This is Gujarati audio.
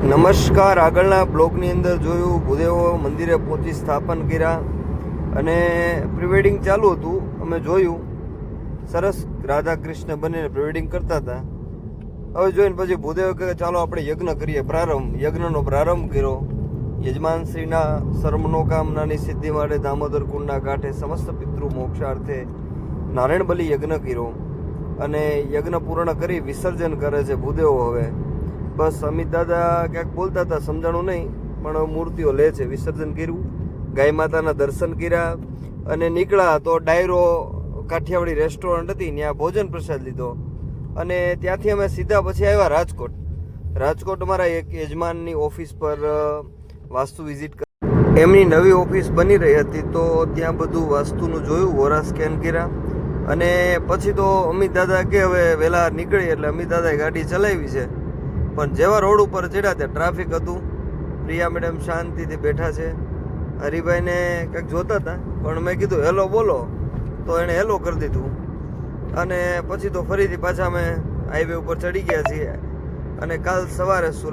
નમસ્કાર. આગળના બ્લોગની અંદર જોયું ભૂદેવો મંદિરે પહોંચી સ્થાપન કર્યા અને પ્રિવેડિંગ ચાલુ હતું. અમે જોયું સરસ રાધા કૃષ્ણ બનીને પ્રિવેડિંગ કરતા હતા. હવે જોઈને પછી ભૂદેવ કહે ચાલો આપણે યજ્ઞ કરીએ. યજ્ઞનો પ્રારંભ કર્યો. યજમાનશ્રીના સર્વમનોકામનાની સિદ્ધિ માટે દામોદર કુંડના કાંઠે સમસ્ત પિતૃ મોક્ષાર્થે નારાયણ બલિ યજ્ઞ કર્યો અને યજ્ઞ પૂર્ણ કરી વિસર્જન કરે છે ભૂદેવો. હવે બસ અમિત દાદા ક્યાંક બોલતા હતા, સમજાણું નહીં, પણ મૂર્તિઓ લે છે. વિસર્જન કર્યું, ગાય માતાના દર્શન કર્યા અને નીકળ્યા તો ડાયરો કાઠિયાવાડી રેસ્ટોરન્ટ હતી, ત્યાં ભોજન પ્રસાદ લીધો અને ત્યાંથી અમે સીધા પછી આવ્યા રાજકોટ. અમારા એક યજમાનની ઓફિસ પર વાસ્તુ વિઝિટ કરી. એમની નવી ઓફિસ બની રહી હતી તો ત્યાં બધું વાસ્તુનું જોયું, વોરા સ્કેન કર્યા અને પછી તો અમિત દાદા કે હવે વહેલા નીકળી, એટલે અમિત દાદાએ ગાડી ચલાવી છે. પણ જેવા રોડ ઉપર ચડ્યા ત્યાં ટ્રાફિક હતું. પ્રિયા મેડમ શાંતિથી બેઠા છે. હરિભાઈને કંઈક જોતા હતા, પણ મેં કીધું હેલો બોલો, તો એણે હેલો કરી દીધું અને પછી તો ફરીથી પાછા અમે હાઈવે ઉપર ચડી ગયા છીએ અને કાલ સવારે સુરત